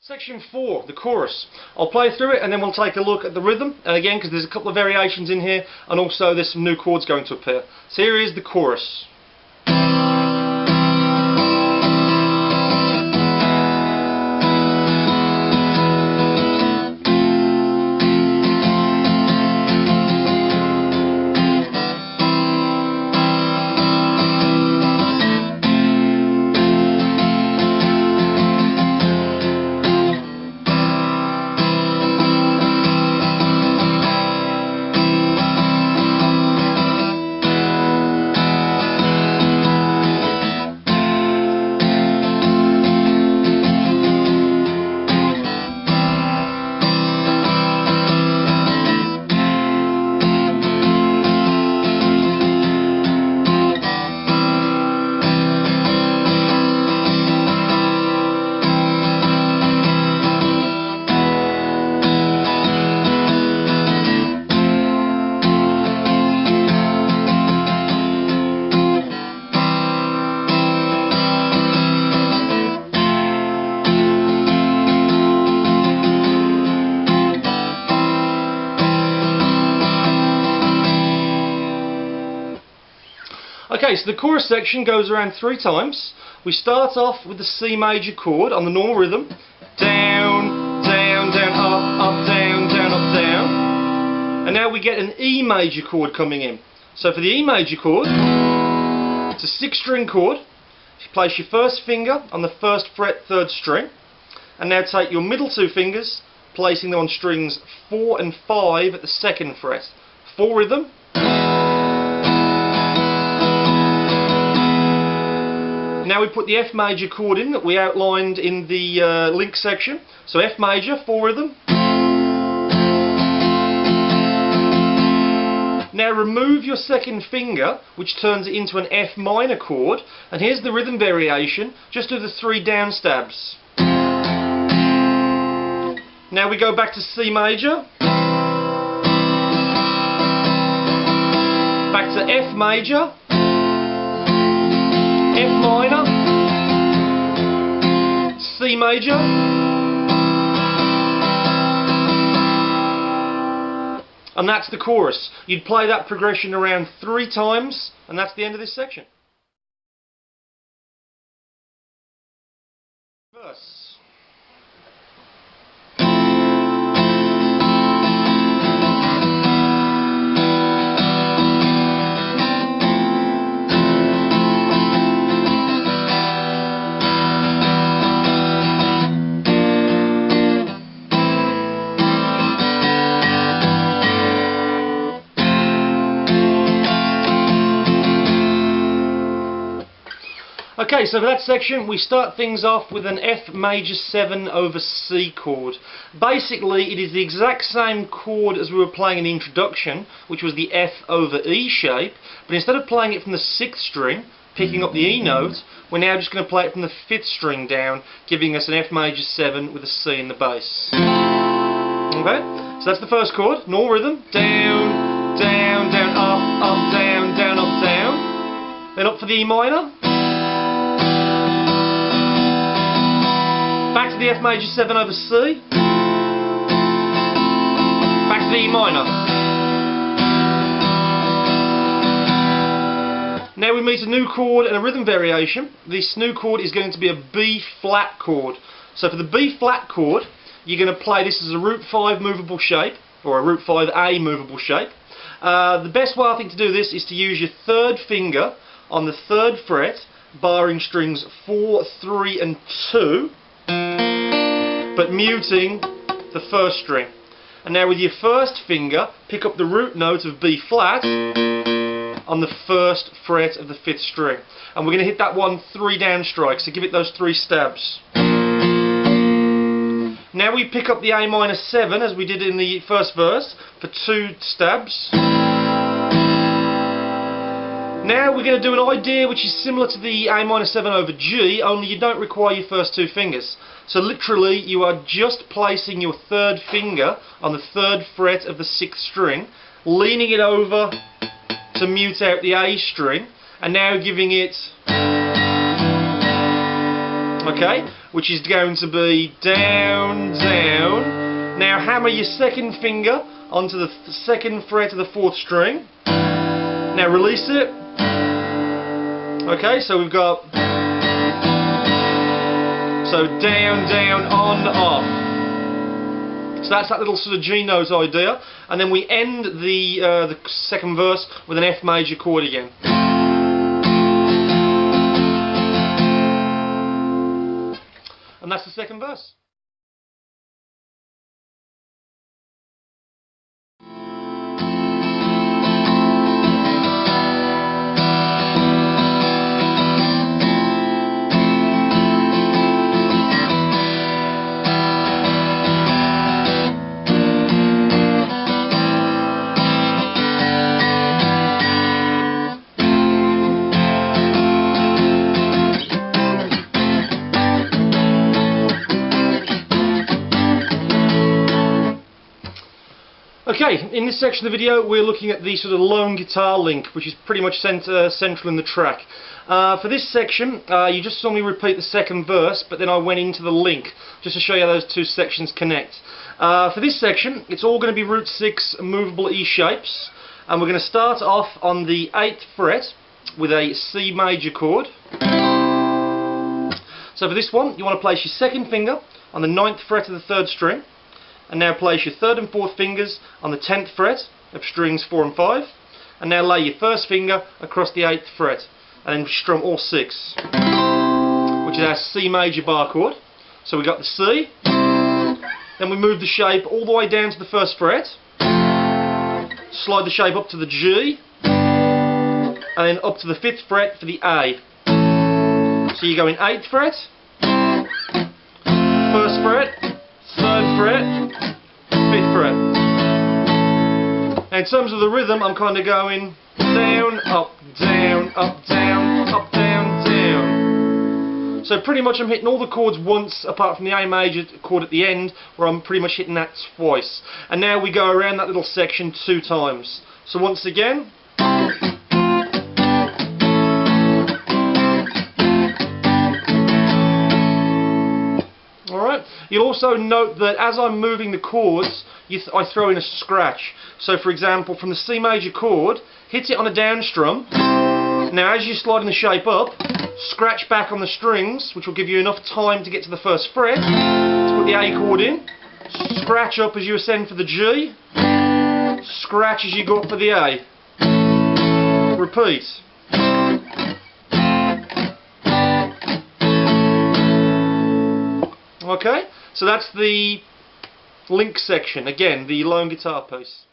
Section 4, the chorus. I'll play through it and then we'll take a look at the rhythm, and again because there's a couple of variations in here and also there's some new chords going to appear. So here is the chorus. Okay, so the chorus section goes around 3 times. We start off with the C major chord on the normal rhythm. Down, down, down, up, down, down, up, down. And now we get an E major chord coming in. So for the E major chord, it's a 6-string chord. You place your first finger on the 1st fret, 3rd string. And now take your middle 2 fingers, placing them on strings 4 and 5 at the 2nd fret. Full rhythm. Now we put the F major chord in that we outlined in the link section. So F major, full rhythm. Now remove your 2nd finger, which turns it into an F minor chord, and here's the rhythm variation. Just do the 3 down stabs. Now we go back to C major, back to F major, F minor, C major, and that's the chorus. You'd play that progression around 3 times, and that's the end of this section. Verse. Okay, so for that section we start things off with an F major 7 over C chord. Basically it is the exact same chord as we were playing in the introduction, which was the F over E shape, but instead of playing it from the 6th string, picking up the E note, we're now just going to play it from the 5th string down, giving us an F major 7 with a C in the bass. Okay, so that's the first chord, normal rhythm, down, down, down, up, down, down, up, down. Then up for the E minor. Back to the F major 7 over C. Back to the E minor. Now we meet a new chord and a rhythm variation. This new chord is going to be a B flat chord. So for the B flat chord, you're going to play this as a root 5 movable shape, or a root 5A movable shape. The best way I think to do this is to use your 3rd finger on the 3rd fret, barring strings 4, 3 and 2. But muting the 1st string. And now with your 1st finger, pick up the root note of B flat on the 1st fret of the 5th string. And we're going to hit that one 3 down strikes, so give it those 3 stabs. Now we pick up the A minor 7 as we did in the first verse for 2 stabs. Now we're going to do an idea which is similar to the A minor 7 over G, only you don't require your first 2 fingers. So literally you are just placing your 3rd finger on the 3rd fret of the 6th string, leaning it over to mute out the A string, and now giving it... Okay, which is going to be down, down. Now hammer your second finger onto the second fret of the 4th string. Now release it. Okay, so we've got down, down, on, off. So that's that little sort of G note idea, and then we end the second verse with an F major chord again. And that's the second verse. Okay, in this section of the video we're looking at the sort of lone guitar link, which is pretty much central in the track. For this section, you just saw me repeat the second verse, but then I went into the link, just to show you how those two sections connect. For this section, it's all going to be root 6 movable E shapes, and we're going to start off on the 8th fret with a C major chord. So for this one, you want to place your second finger on the 9th fret of the 3rd string, and now place your 3rd and 4th fingers on the 10th fret of strings 4 and 5, and now lay your first finger across the 8th fret, and then strum all 6, which is our C major bar chord. So we got the C, then we move the shape all the way down to the 1st fret, slide the shape up to the G, and then up to the 5th fret for the A. So you go in 8th fret, 1st fret, 3rd fret, 5th fret. Now in terms of the rhythm, I'm kind of going down, up, down, up, down, up, down, down. So pretty much I'm hitting all the chords once, apart from the A major chord at the end, where I'm pretty much hitting that twice. And now we go around that little section 2 times. So once again. You'll also note that as I'm moving the chords, I throw in a scratch. So for example, from the C major chord, hit it on a down strum. Now as you're sliding the shape up, scratch back on the strings, which will give you enough time to get to the 1st fret, to put the A chord in. Scratch up as you ascend for the G. Scratch as you go up for the A. Repeat. Okay, so that's the link section, again, the lone guitar piece.